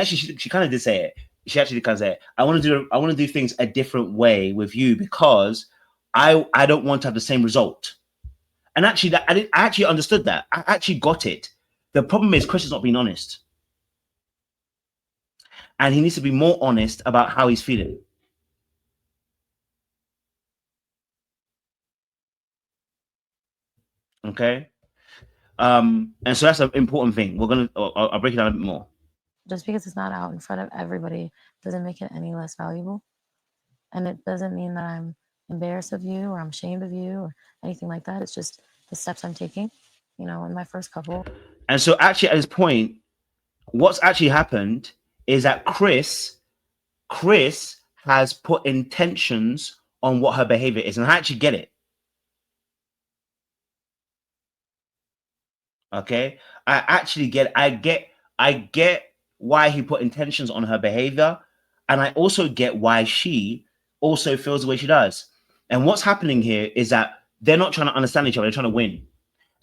actually, she kind of did say it. She actually did kind of say it. I want to do things a different way with you because I don't want to have the same result. And actually, I actually understood that. I actually got it. The problem is Chris is not being honest, and he needs to be more honest about how he's feeling. Okay. And so that's an important thing. I'll break it down a bit more. Just because it's not out in front of everybody doesn't make it any less valuable. And it doesn't mean that I'm embarrassed of you or I'm ashamed of you or anything like that. It's just the steps I'm taking, in my first couple. And so actually at this point, what's actually happened is that Chris has put intentions on what her behavior is. And I actually get it. Okay. I get why he put intentions on her behavior. And I also get why she also feels the way she does. And what's happening here is that they're not trying to understand each other, they're trying to win.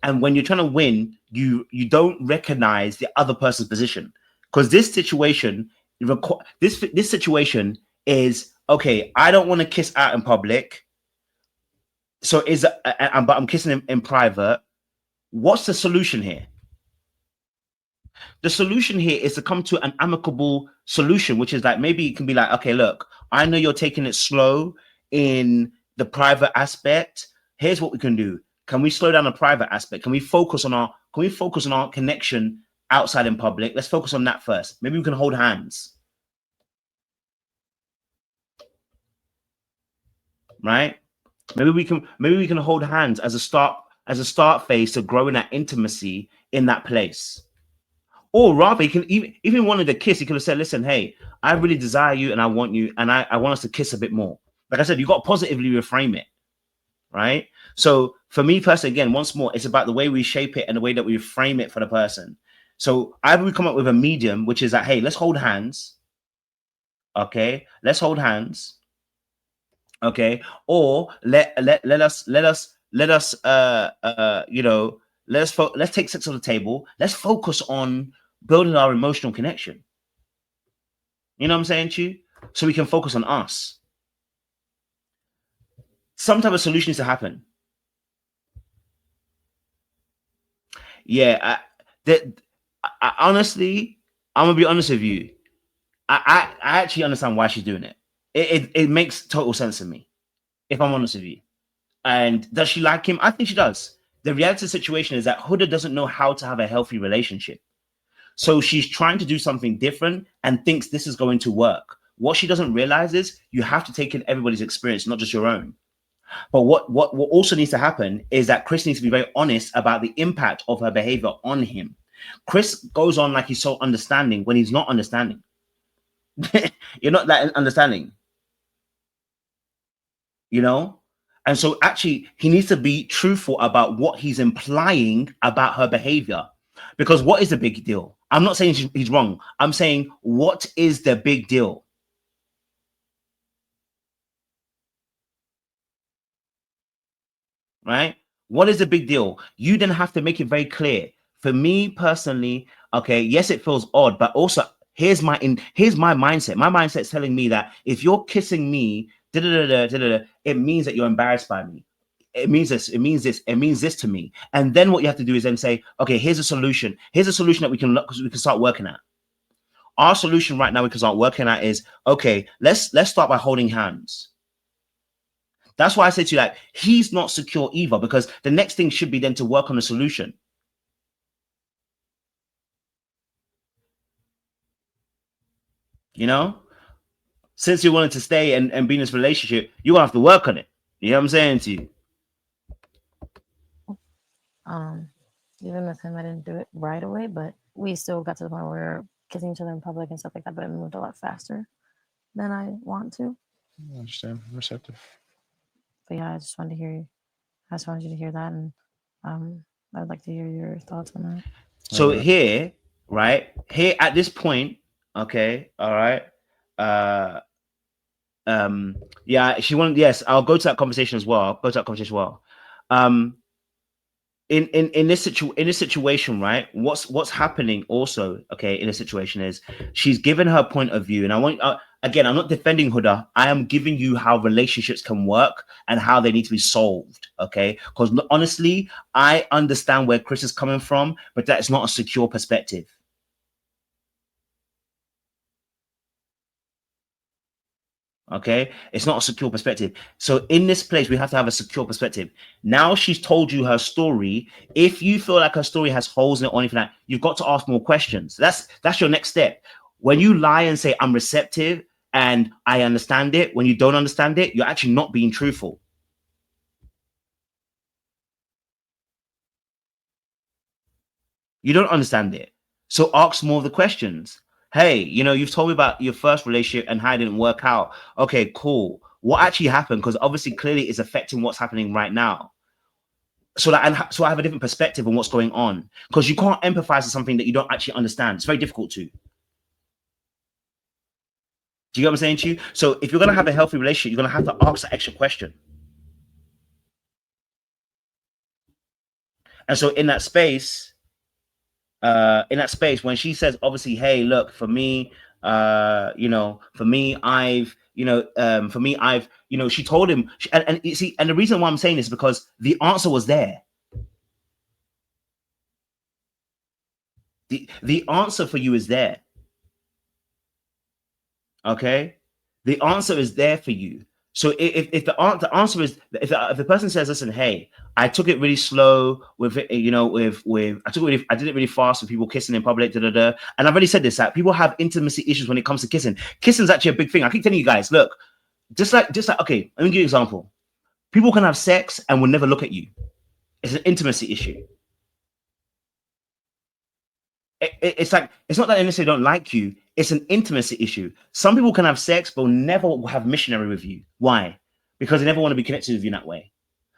And when you're trying to win, you don't recognize the other person's position. Because this situation, this situation is, okay, I don't want to kiss out in public. So but I'm kissing in private. What's the solution here? The solution here is to come to an amicable solution, which is like, maybe it can be like, okay, look, I know you're taking it slow in the private aspect. Here's what we can do. Can we slow down the private aspect? Can we focus on our connection outside in public? Let's focus on that first. Maybe we can hold hands. Right? Maybe we can hold hands as a start phase to growing that intimacy in that place. Or rather, he can even wanted to kiss, he could have said, listen, hey, I really desire you and I want you, and I want us to kiss a bit more. Like I said, you got to positively reframe it. Right? So for me personally, again, once more, it's about the way we shape it and the way that we frame it for the person. So either we come up with a medium, which is that, hey, let's hold hands. Okay, let's hold hands. Okay, or let's take sex on the table. Let's focus on building our emotional connection. You know what I'm saying to you? So we can focus on us. Some type of solution needs to happen. Yeah, honestly, I'm gonna be honest with you. I actually understand why she's doing it. It makes total sense to me, if I'm honest with you. And does she like him? I think she does. The reality of the situation is that Huda doesn't know how to have a healthy relationship. So she's trying to do something different and thinks this is going to work. What she doesn't realize is you have to take in everybody's experience, not just your own. But what also needs to happen is that Chris needs to be very honest about the impact of her behavior on him. Chris goes on like he's so understanding when he's not understanding. You're not that understanding. And so actually he needs to be truthful about what he's implying about her behavior. Because what is the big deal? I'm not saying he's wrong. I'm saying, what is the big deal? Right? What is the big deal? You then have to make it very clear. For me personally, okay, yes, it feels odd, but also here's my mindset. My mindset's telling me that if you're kissing me, it means that you're embarrassed by me. It means this, it means this, it means this to me. And then what you have to do is then say, okay, here's a solution. Here's a solution that we can start working at. Our solution right now we can start working at is, okay, let's start by holding hands. That's why I say to you, like, he's not secure either, because the next thing should be then to work on a solution. Since you wanted to stay and be in this relationship, you have to work on it. You know what I'm saying to you? Even with him, I didn't do it right away, but we still got to the point where we were kissing each other in public and stuff like that, but it moved a lot faster than I want to. I understand. I'm receptive. But yeah, I just wanted you to hear that, and I'd like to hear your thoughts on that. So here, right here at this point, okay, all right. Yeah, she wanted. Yes, I'll go to that conversation as well. in this situation, right? What's happening also, okay, in a situation is she's given her point of view, and I want again, I'm not defending Huda. I am giving you how relationships can work and how they need to be solved, okay? Because honestly, I understand where Chris is coming from, but that's not a secure perspective. Okay, it's not a secure perspective. So in this place, we have to have a secure perspective. Now she's told you her story. If you feel like her story has holes in it or anything like that, you've got to ask more questions. That's your next step. When you lie and say I'm receptive and I understand it, when you don't understand it, you're actually not being truthful. You don't understand it. So ask more of the questions. Hey, you've told me about your first relationship and how it didn't work out. Okay, cool. What actually happened? Because obviously, clearly, it's affecting what's happening right now. So that, so I have a different perspective on what's going on. Because you can't empathize with something that you don't actually understand. It's very difficult to. Do you get what I'm saying to you? So if you're going to have a healthy relationship, you're going to have to ask that extra question. And so in that space, when she says, obviously, hey, look, for me, for me, she told him, and you see, and the reason why I'm saying this is because the answer was there. The answer for you is there. Okay, the answer is there for you. So if the answer is, if the person says, listen, hey, I took it really slow with it, I did it really fast with people kissing in public, and I've already said this, that people have intimacy issues when it comes to kissing. Kissing is actually a big thing. I keep telling you guys, look, just like, okay, let me give you an example. People can have sex and will never look at you. It's an intimacy issue. It's like, it's not that they necessarily don't like you. It's an intimacy issue. Some people can have sex, but will never have missionary with you. Why? Because they never want to be connected with you in that way.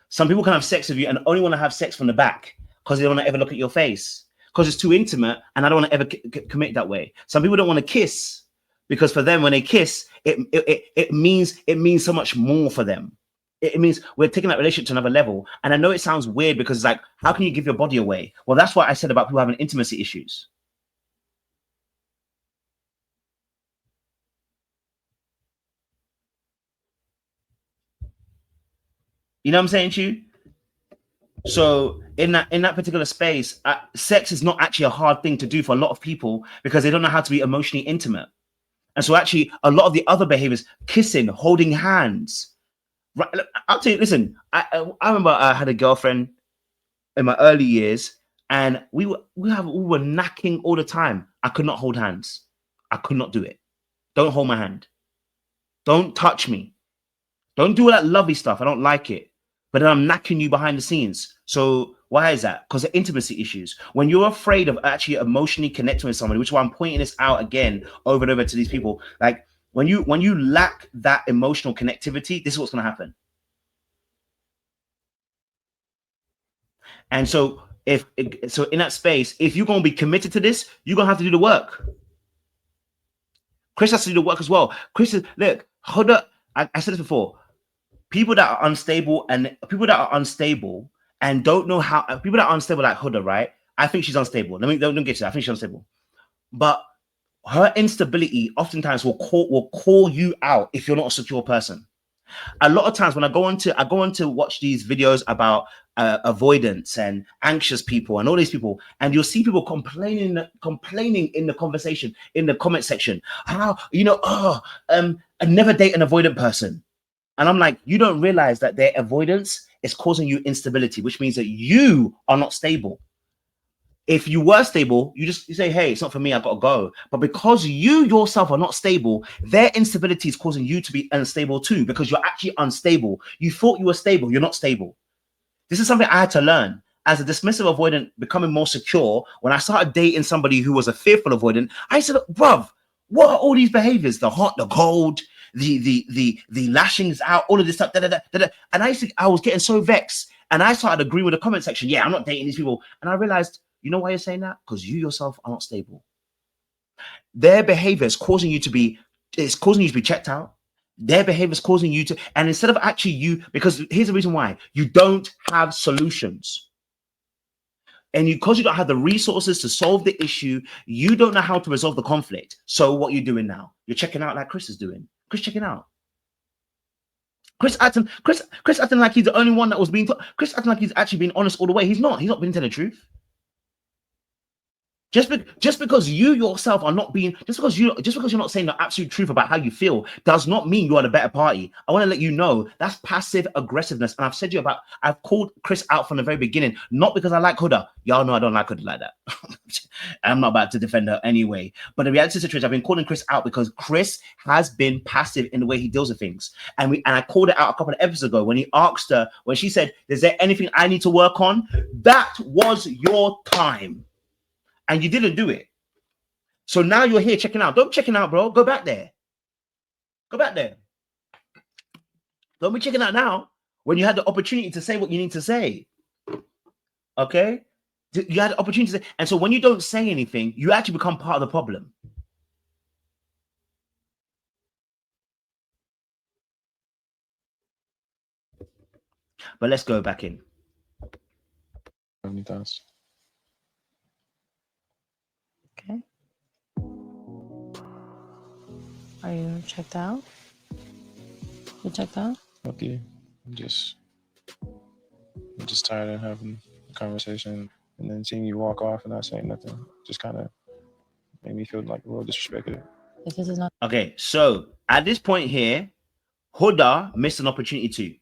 Some people can have sex with you and only want to have sex from the back because they don't want to ever look at your face because it's too intimate and I don't want to ever commit that way. Some people don't want to kiss because for them, when they kiss, it means so much more for them. It means we're taking that relationship to another level. And I know it sounds weird because it's like, how can you give your body away? Well, that's what I said about people having intimacy issues. You know what I'm saying to you? So in that particular space, sex is not actually a hard thing to do for a lot of people because they don't know how to be emotionally intimate. And so actually a lot of the other behaviors, kissing, holding hands, right? I'll tell you, listen, I remember I had a girlfriend in my early years and we were knacking all the time. I could not hold hands. I could not do it. Don't hold my hand. Don't touch me. Don't do all that lovely stuff. I don't like it. But then I'm knacking you behind the scenes. So why is that? Because of intimacy issues. When you're afraid of actually emotionally connecting with somebody, which is why I'm pointing this out again over and over to these people, like when you lack that emotional connectivity, this is what's going to happen. And so in that space, if you're going to be committed to this, you're going to have to do the work. Chris has to do the work as well. Chris is, look, Huda, I said this before. People that are unstable and don't know how, people that are unstable like Huda, right? I think she's unstable. Don't get to that. I think she's unstable. But her instability oftentimes will call you out if you're not a secure person. A lot of times when I go on to watch these videos about avoidance and anxious people and all these people, and you'll see people complaining in the conversation, in the comment section, how, I never date an avoidant person. And I'm like, you don't realize that their avoidance is causing you instability, which means that you are not stable. If you were stable, you say, hey, it's not for me, I've got to go. But because you yourself are not stable, their instability is causing you to be unstable too, because you're actually unstable. You thought you were stable, you're not stable. This is something I had to learn. As a dismissive avoidant, becoming more secure, when I started dating somebody who was a fearful avoidant, I said, bruv, what are all these behaviors? The hot, the cold, the lashings out, all of this stuff, and I was getting so vexed, and I started agreeing with the comment section. Yeah, I'm not dating these people, and I realized, you know why you're saying that? Because you yourself are not stable. Their behavior is causing you to be checked out. Their behavior is causing you to, and instead of actually because here's the reason why: you don't have solutions. And because you don't have the resources to solve the issue, you don't know how to resolve the conflict. So what you doing now? You're checking out like Chris is doing. Chris checking out. Chris acting like he's the only one that was being taught. Chris acting like he's actually being honest all the way. He's not. He's not been telling the truth. Just because you yourself are not being, just because you're not saying the absolute truth about how you feel, does not mean you are the better party. I want to let you know that's passive aggressiveness. And I've called Chris out from the very beginning, not because I like Huda. Y'all know I don't like Huda like that. I'm not about to defend her anyway. But the reality situation, I've been calling Chris out because Chris has been passive in the way he deals with things. And I called it out a couple of episodes ago when he asked her, when she said, "Is there anything I need to work on?" That was your time. And you didn't do it. So now you're here checking out. Don't be checking out, bro. Go back there. Go back there. Don't be checking out now when you had the opportunity to say what you need to say. Okay? You had the opportunity to say. And so when you don't say anything, you actually become part of the problem. But let's go back in. Have any thoughts? Okay. Are you checked out? You checked out? Okay. I'm just tired of having a conversation and then seeing you walk off and not saying nothing. Just kind of made me feel like a little disrespected. If this is not Okay, so at this point here, Huda missed an opportunity too.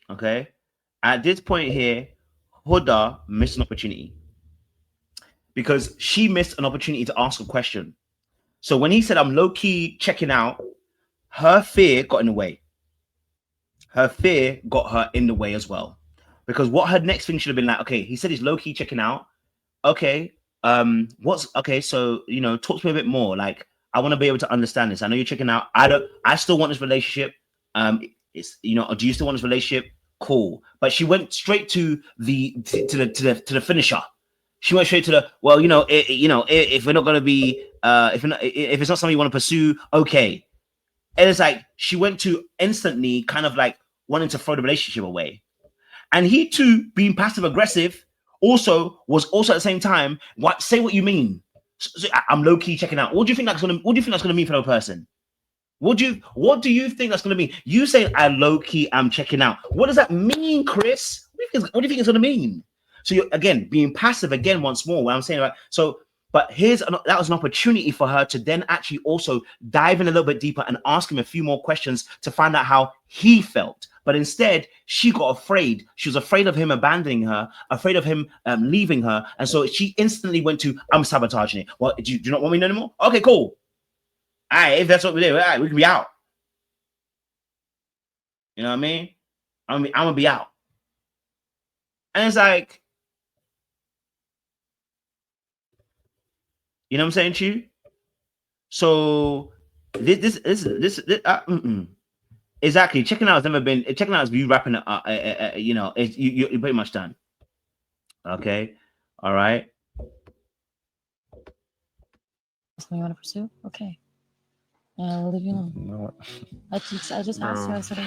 Okay? At this point here, Huda missed an opportunity because she missed an opportunity to ask a question. So when he said, "I'm low-key checking out," her fear got in the way. Her fear got her in the way as well. Because what her next thing should have been like, okay, he said he's low-key checking out. Okay, so talk to me a bit more. Like, I want to be able to understand this. I know you're checking out. I still want this relationship. Do you still want this relationship? Cool. But she went straight to the finisher. She went straight to the, well, if we're not going to be, if it's not something you want to pursue, okay. And it's like she went to instantly kind of like wanting to throw the relationship away. And he too, being passive aggressive, was also at the same time, say what you mean. So I'm low key checking out. What do you think that's gonna mean for the person? What do you think that's gonna mean? You saying I low key I'm checking out. What does that mean, Chris? What do you think it's gonna mean? So you're again being passive again once more. What I'm saying, right? So, but that was an opportunity for her to then actually also dive in a little bit deeper and ask him a few more questions to find out how he felt. But instead, she got afraid. She was afraid of him abandoning her, afraid of him leaving her. And so she instantly went to, I'm sabotaging it. Well, do you not want me anymore? Okay, cool. All right, if that's what we do, all right, we can be out. You know what I mean? I'm going to be out. And it's like, you know what I'm saying to you? So this exactly. Checking out is you wrapping it up. You're pretty much done. Okay. All right. something you want to pursue? Okay. We'll leave you alone. No, I just asked you. I said,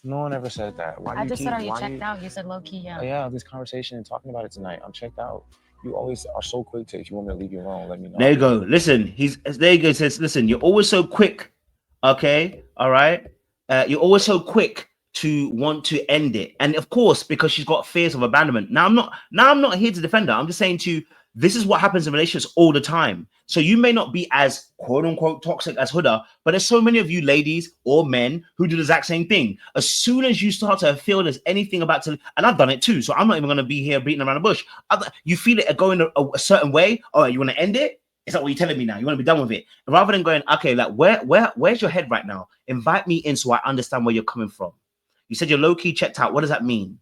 no one ever said that. Why I you just keep, said, are you why checked you, out? You said low key, yeah. Oh, yeah, this conversation and talking about it tonight. I'm checked out. You always are so quick to, if you want me to leave you alone, let me know. There you go. Listen, there you go. Says, listen, you're always so quick. Okay. All right. You're always so quick to want to end it. And of course, because she's got fears of abandonment. Now I'm not here to defend her. I'm just saying to you, this is what happens in relationships all the time. So you may not be as quote unquote toxic as Huda, but there's so many of you ladies or men who do the exact same thing. As soon as you start to feel there's anything about to, and I've done it too, so I'm not even going to be here beating around the bush. You feel it going a certain way. Oh, you want to end it? Is that what you're telling me now? You want to be done with it? Rather than going, okay, like where's your head right now? Invite me in so I understand where you're coming from. You said you're low-key checked out. What does that mean?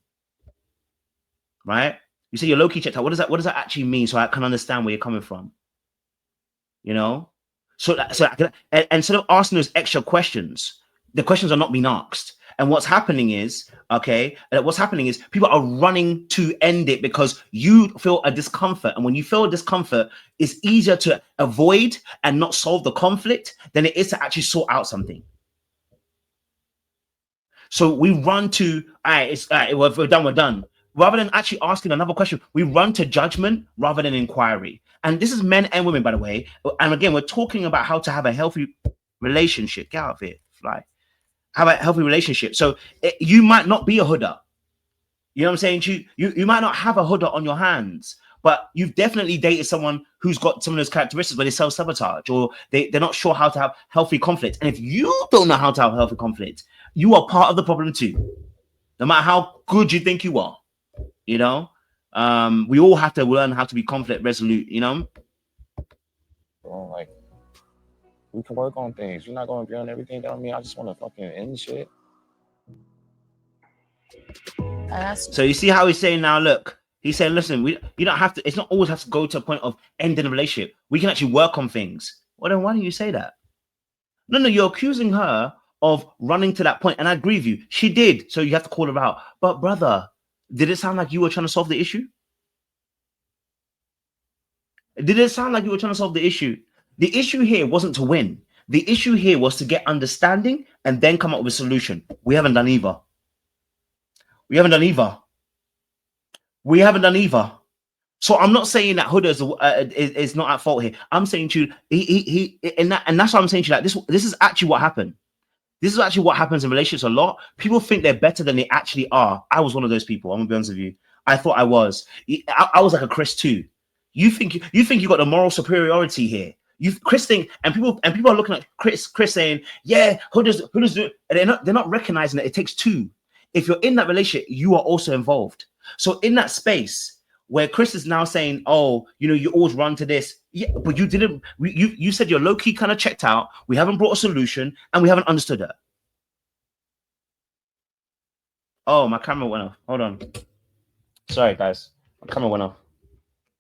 Right? You say you're low-key checked out. What does that actually mean? So I can understand where you're coming from. You know? So instead of asking those extra questions, the questions are not being asked. And what's happening is, people are running to end it because you feel a discomfort. And when you feel a discomfort, it's easier to avoid and not solve the conflict than it is to actually sort out something. So we run to, all right, it's all right, well, if we're done, we're done. Rather than actually asking another question, we run to judgment rather than inquiry. And this is men and women, by the way. And again, we're talking about how to have a healthy relationship. Get out of here, fly. Have a healthy relationship. So you might not be a Huda. You know what I'm saying? You might not have a Huda on your hands, but you've definitely dated someone who's got some of those characteristics where they self-sabotage or they're not sure how to have healthy conflict. And if you don't know how to have healthy conflict, you are part of the problem too. No matter how good you think you are, you know, we all have to learn how to be conflict resolute, you know? Well, like, we can work on things. You're not going to be on everything that I mean. I just want to fucking end shit. So you see how he's saying now, look, he's saying, listen, you don't have to, it's not always have to go to a point of ending a relationship. We can actually work on things. Well, then why don't you say that? No, you're accusing her of running to that point. And I agree with you. She did. So you have to call her out. But brother, did it sound like you were trying to solve the issue? Did it sound like you were trying to solve the issue? The issue here wasn't to win. The issue here was to get understanding and then come up with a solution. We haven't done either. We haven't done either. So I'm not saying that Huda is not at fault here. I'm saying to you, and that's what I'm saying to you. Like this is actually what happened. This is actually what happens in relationships a lot. People think they're better than they actually are. I was one of those people. I'm gonna be honest with you. I thought I was. I was like a Chris too. You think you got the moral superiority here. Chris think, and people are looking at Chris saying, yeah, Huda's do, and they're not recognizing that it takes two. If you're in that relationship, you are also involved. So in that space where Chris is now saying, oh, you know, you always run to this. Yeah, but you didn't, you said you're low-key kind of checked out. We haven't brought a solution and we haven't understood it. Oh, my camera went off. Hold on. Sorry, guys. My camera went off.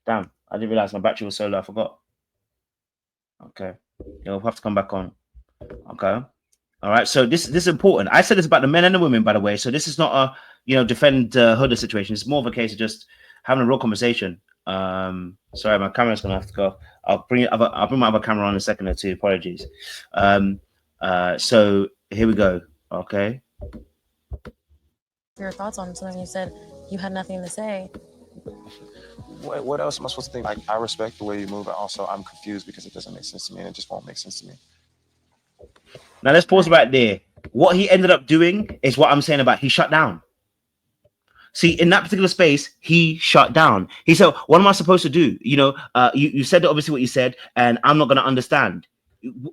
Damn, I didn't realize my battery was so low. I forgot. Okay. You'll have to come back on. Okay. All right. So this is important. I said this about the men and the women, by the way. So this is not a, you know, defend Huda situation. It's more of a case of just having a real conversation. Sorry, my camera's gonna have to go. I'll bring my other camera on in a second or two. Apologies. So here we go. Okay. Your thoughts on something you said you had nothing to say. What else am I supposed to think? Like, I respect the way you move, and also I'm confused because it doesn't make sense to me, and it just won't make sense to me. Now let's pause right there. What he ended up doing is what I'm saying about he shut down. See, in that particular space, he shut down. He said, what am I supposed to do? You know, you said obviously what you said, and I'm not going to understand.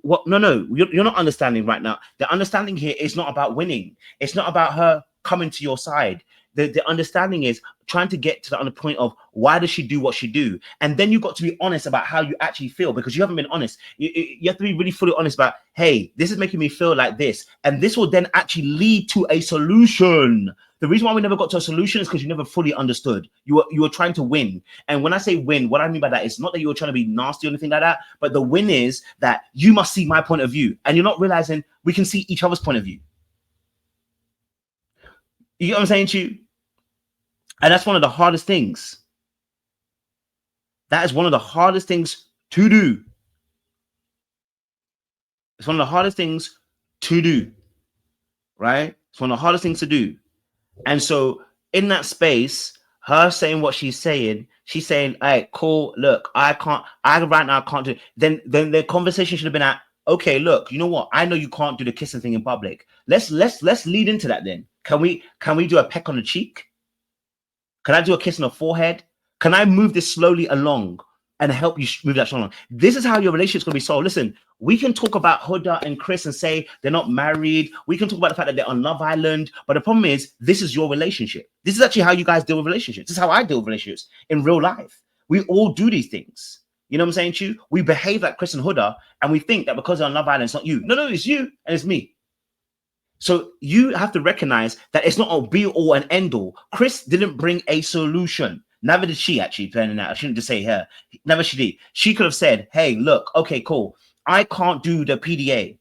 What? No, you're not understanding right now. The understanding here is not about winning. It's not about her coming to your side. The understanding is trying to get to the point of why does she do what she do? And then you've got to be honest about how you actually feel, because you haven't been honest. You have to be really fully honest about, hey, this is making me feel like this. And this will then actually lead to a solution. The reason why we never got to a solution is because you never fully understood. You were trying to win. And when I say win, what I mean by that is not that you were trying to be nasty or anything like that, but the win is that you must see my point of view. And you're not realizing we can see each other's point of view. You know what I'm saying to you? And that's one of the hardest things. That is one of the hardest things to do. It's one of the hardest things to do, right? It's one of the hardest things to do. And so in that space, her saying what she's saying, all right, cool, look, right now I can't do it. Then the conversation should have been at, okay, look, you know what? I know you can't do the kissing thing in public. Let's lead into that then. Can we do a peck on the cheek? Can I do a kiss on the forehead? Can I move this slowly along and help you move that along? This is how your relationship's gonna be solved. Listen, we can talk about Huda and Chris and say they're not married. We can talk about the fact that they're on Love Island. But the problem is, this is your relationship. This is actually how you guys deal with relationships. This is how I deal with relationships in real life. We all do these things. You know what I'm saying to you? We behave like Chris and Huda, and we think that because they're on Love Island, it's not you. No, it's you and it's me. So you have to recognize that it's not a be all and end all. Chris didn't bring a solution. Never did she, actually, depending on that. I shouldn't just say her. Never she did. She could have said, hey, look, okay, cool. I can't do the PDA.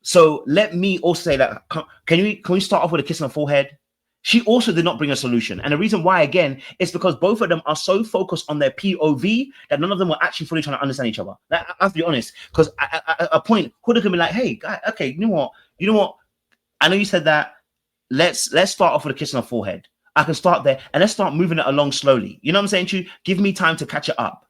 So let me also say that, can we start off with a kiss on the forehead? She also did not bring a solution. And the reason why, again, is because both of them are so focused on their POV that none of them were actually fully trying to understand each other. I have to be honest, because at a point, Huda can be like, hey, okay, you know what? I know you said that. let's start off with a kiss on the forehead. I can start there, and let's start moving it along slowly. You know what I'm saying to you? Give me time to catch it up.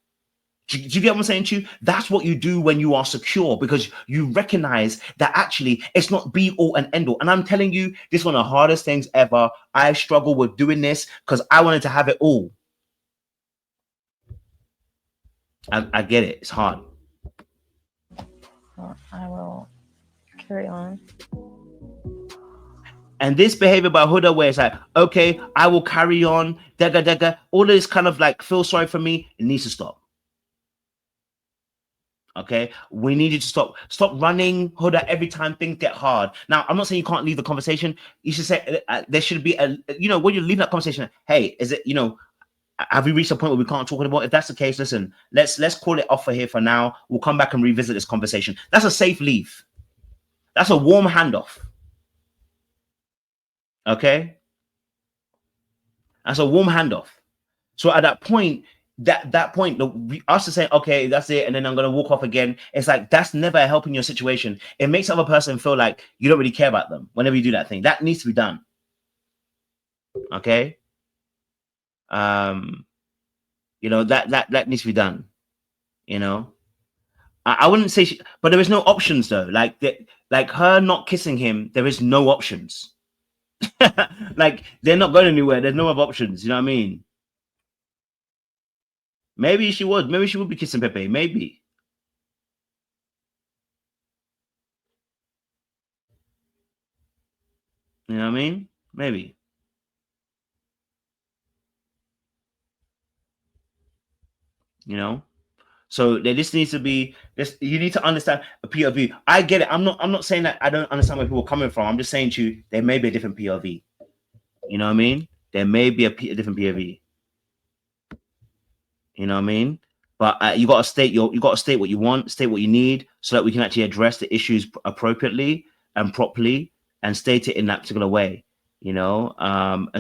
Do you get what I'm saying to you? That's what you do when you are secure, because you recognize that actually it's not be all and end all. And I'm telling you, this is one of the hardest things ever. I struggle with doing this because I wanted to have it all. I get it. It's hard. Well, I will carry on. And this behavior by Huda, where it's like, okay, I will carry on, dega, all of this kind of like, feel sorry for me, it needs to stop. Okay, we need you to stop running, Huda, every time things get hard. Now, I'm not saying you can't leave the conversation. You should say there should be a, when you leave that conversation, hey, is it, have we reached a point where we can't talk anymore? If that's the case, listen, let's call it off for here for now. We'll come back and revisit this conversation. That's a safe leave. That's a warm handoff. Okay, that's a warm handoff. So at that point, us to say, okay, that's it, and then I'm gonna walk off again. It's like that's never helping your situation. It makes the other person feel like you don't really care about them whenever you do that thing. That needs to be done. Okay. That needs to be done. I wouldn't say, but there is no options though. Like her not kissing him, there is no options. Like they're not going anywhere. There's no other options. You know what I mean? Maybe she would. Maybe she would be kissing Pepe. Maybe. You know what I mean? Maybe. So this needs to be this. You need to understand a POV. I get it. I'm not saying that I don't understand where people are coming from. I'm just saying to you, there may be a different POV. You know what I mean? There may be a different POV. You know what I mean? But you got to state what you want, state what you need, so that we can actually address the issues appropriately and properly, and state it in that particular way. And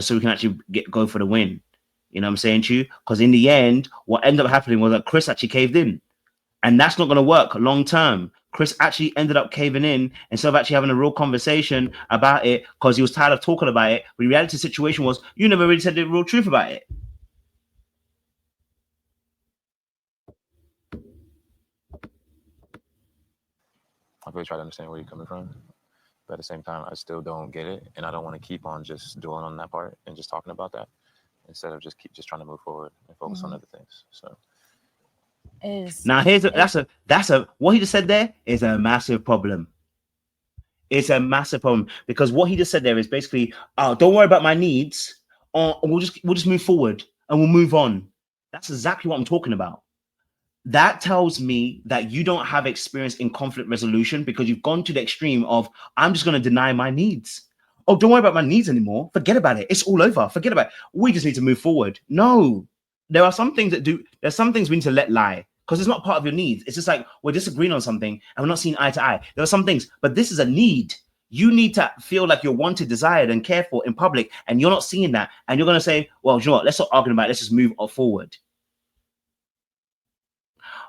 so we can actually go for the win. You know what I'm saying to you? Because in the end, what ended up happening was that Chris actually caved in. And that's not going to work long term. Chris actually ended up caving in instead of actually having a real conversation about it, because he was tired of talking about it. But the reality situation was, you never really said the real truth about it. I really try to understand where you're coming from. But at the same time, I still don't get it. And I don't want to keep on just dwelling on that part and just talking about that, instead of just trying to move forward and focus on other things. So now that's what he just said there is a massive problem. It's a massive problem, because what he just said there is basically, don't worry about my needs, we'll just move forward and we'll move on. That's exactly what I'm talking about. That tells me that you don't have experience in conflict resolution, because you've gone to the extreme of, I'm just going to deny my needs. Oh, don't worry about my needs anymore. Forget about it. It's all over. Forget about it. We just need to move forward. No, there are some things there's some things we need to let lie, because it's not part of your needs. It's just like we're disagreeing on something and we're not seeing eye to eye. There are some things, but this is a need. You need to feel like you're wanted, desired, and cared for in public, and you're not seeing that. And you're going to say, well, you know what? Let's not argue about it. Let's just move forward.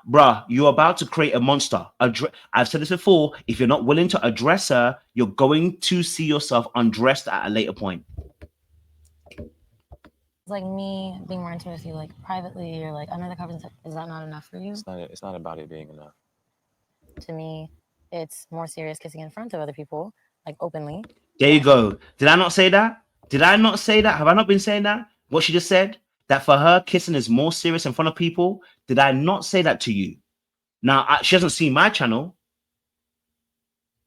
Bruh, you're about to create a monster. I've said this before. If you're not willing to address her, you're going to see yourself undressed at a later point. It's like me being more intimate with you, like privately, or like under the covers. Is that not enough for you? It's not about it being enough. To me, it's more serious kissing in front of other people, like openly. There you go. Did I not say that? Did I not say that? Have I not been saying that? What she just said? That for her, kissing is more serious in front of people. Did I not say that to you? Now, she hasn't seen my channel.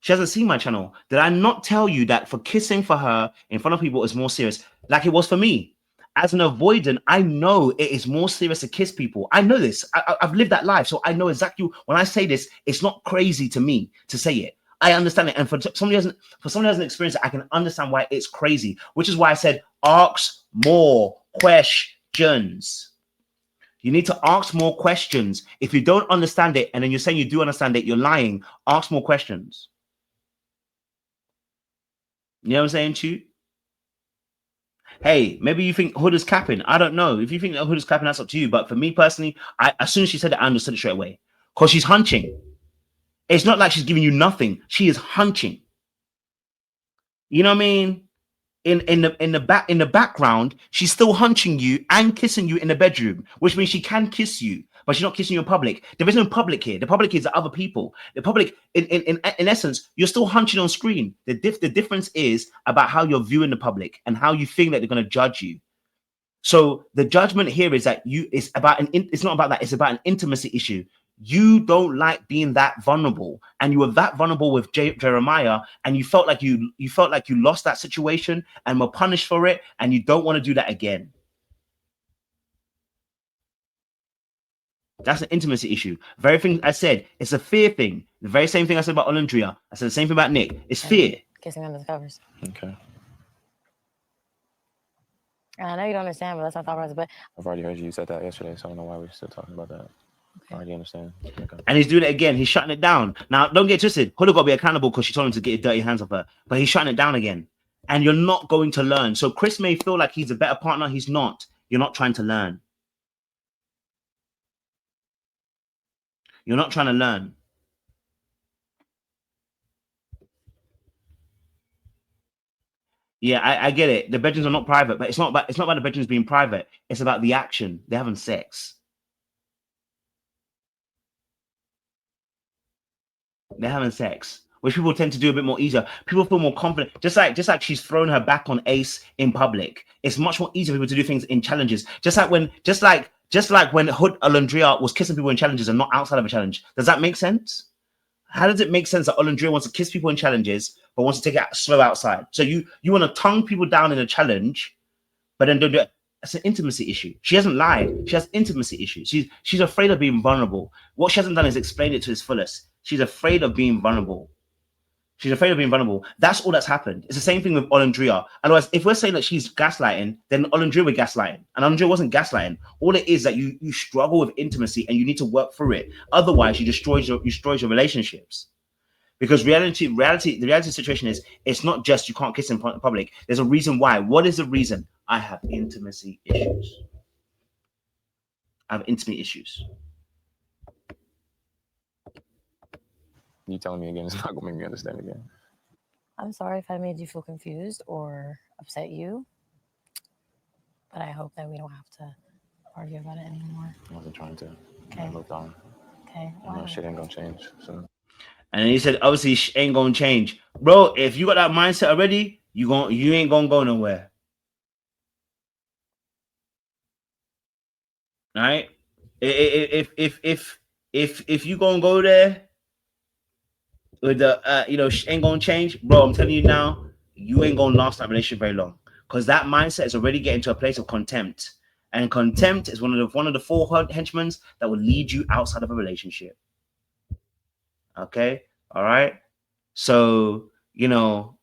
She hasn't seen my channel. Did I not tell you that for kissing for her in front of people is more serious, like it was for me? As an avoidant, I know it is more serious to kiss people. I know this. I've lived that life, so I know exactly. When I say this, it's not crazy to me to say it. I understand it, and for somebody who hasn't experienced it, I can understand why it's crazy. Which is why I said, ask more questions. You need to ask more questions. If you don't understand it, and then you're saying you do understand it, you're lying. Ask more questions. You know what I'm saying to you? Hey, maybe you think Huda's capping. I don't know. If you think that Huda's capping, that's up to you. But for me personally, as soon as she said it, I understood it straight away. Because she's hunching. It's not like she's giving you nothing. She is hunching. You know what I mean? in the background, she's still hunching you and kissing you in the bedroom, which means she can kiss you, but she's not kissing you in public. There is no public here. The public is the other people. The public, in essence, you're still hunching on screen. The difference is about how you're viewing the public and how you think that they're going to judge you. So the judgment here is that it's not about that. It's about an intimacy issue. You don't like being that vulnerable, and you were that vulnerable with Jeremiah, and you felt like you lost that situation and were punished for it, and you don't want to do that again. That's an intimacy issue. Very thing I said, it's a fear thing. The very same thing I said about Olandria. I said the same thing about Nick. It's fear. Kissing under the covers. Okay. I know you don't understand, but that's my thought process. But I've already heard you said that yesterday, so I don't know why we're still talking about that. I already understand. Okay. And he's doing it again. He's shutting it down. Now, don't get twisted. Huda got to be accountable because she told him to get his dirty hands off her. But he's shutting it down again. And you're not going to learn. So Chris may feel like he's a better partner. He's not. You're not trying to learn. You're not trying to learn. Yeah, I get it. The bedrooms are not private, but it's not about the bedrooms being private. It's about the action. They're having sex. They're having sex, which people tend to do a bit more easier. People feel more confident. Just like she's thrown her back on Ace in public. It's much more easier for people to do things in challenges. Just like when Hood Olandria was kissing people in challenges and not outside of a challenge. Does that make sense? How does it make sense that Olandria wants to kiss people in challenges but wants to take it slow outside? So you want to tongue people down in a challenge, but then don't do it. That's an intimacy issue. She hasn't lied. She has intimacy issues. She's afraid of being vulnerable. What she hasn't done is explain it to its fullest. She's afraid of being vulnerable. She's afraid of being vulnerable. That's all that's happened. It's the same thing with Olandria. Otherwise, if we're saying that she's gaslighting, then Olandria was gaslighting. And Olandria wasn't gaslighting. All it is that you struggle with intimacy and you need to work through it. Otherwise, you destroy your relationships. Because the reality situation is it's not just you can't kiss in public. There's a reason why. What is the reason? I have intimacy issues. I have intimate issues. You telling me again, it's not going to make me understand again. I'm sorry if I made you feel confused or upset you, but I hope that we don't have to argue about it anymore. I wasn't trying to. Okay. I moved on. Okay. I know shit ain't going to change. So. And then he said, obviously, ain't going to change. Bro, if you got that mindset already, you ain't going to go nowhere. All right? If you going to go there, with the ain't gonna change, bro. I'm telling you now, you ain't gonna last that relationship very long because that mindset is already getting to a place of contempt, and contempt is one of the four henchmen that will lead you outside of a relationship. Okay, all right. So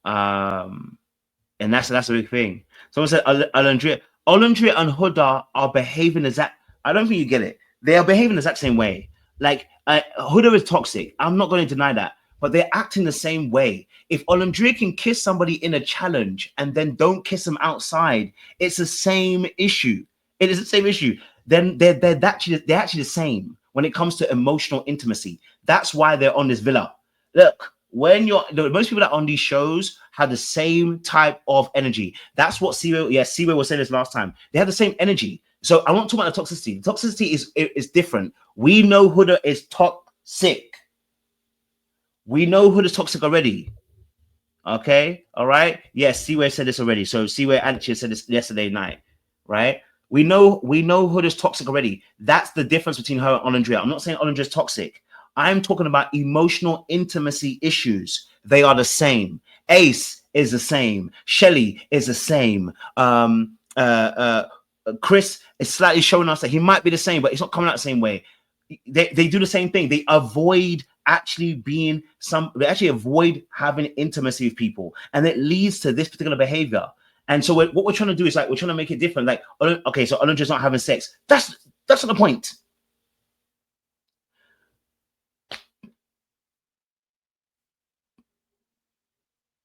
and that's a big thing. Someone said Olandria and Huda are behaving exact. I don't think you get it. They are behaving the exact same way. Like Huda is toxic. I'm not going to deny that. But they're acting the same way. If Olandria can kiss somebody in a challenge and then don't kiss them outside, it's the same issue. It is the same issue. Then they're actually the same when it comes to emotional intimacy. That's why they're on this villa. Look, when most people that are on these shows have the same type of energy. That's what Siwe was saying this last time. They have the same energy. So I won't talk about the toxicity. The toxicity is different. We know Huda is toxic. We know Huda's toxic already. Okay, all right. Yes, Siwe said this already. So Siwe actually said this yesterday night, right? We know Huda's toxic already. That's the difference between her and Olandria. I'm not saying Olandria's toxic. I'm talking about emotional intimacy issues. They are the same. Ace is the same. Shelly is the same. Chris is slightly showing us that he might be the same, but it's not coming out the same way. They do the same thing. They avoid they actually avoid having intimacy with people, and it leads to this particular behavior. And so what we're trying to do is we're trying to make it different. Like, okay, so Olandria's not having sex. That's not the point.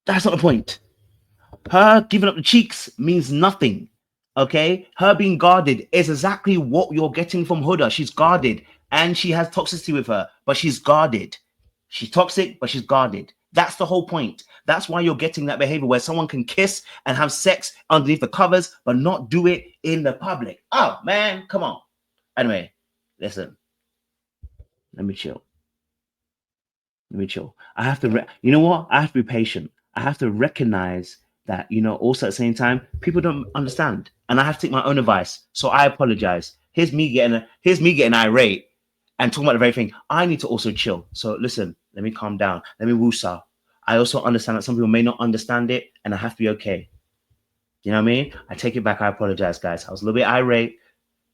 That's not the point. Her giving up the cheeks means nothing. Okay, her being guarded is exactly what you're getting from Huda. She's guarded. And she has toxicity with her, but she's guarded. She's toxic, but she's guarded. That's the whole point. That's why you're getting that behavior where someone can kiss and have sex underneath the covers, but not do it in the public. Oh, man, come on. Anyway, listen. Let me chill. Let me chill. I have to, you know what? I have to be patient. I have to recognize that, you know, also at the same time, people don't understand. And I have to take my own advice. So I apologize. Here's me getting irate and talking about the very thing. I need to also chill. So listen, let me calm down. Let me woosah. I also understand that some people may not understand it, and I have to be okay. You know what I mean? I take it back. I apologize, guys. I was a little bit irate.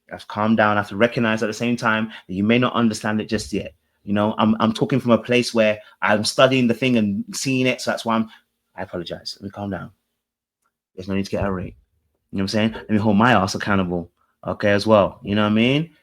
I have to calm down. I have to recognize at the same time that you may not understand it just yet. You know, I'm talking from a place where I'm studying the thing and seeing it. So that's why I apologize. Let me calm down. There's no need to get irate. You know what I'm saying? Let me hold my ass accountable. Okay, as well. You know what I mean?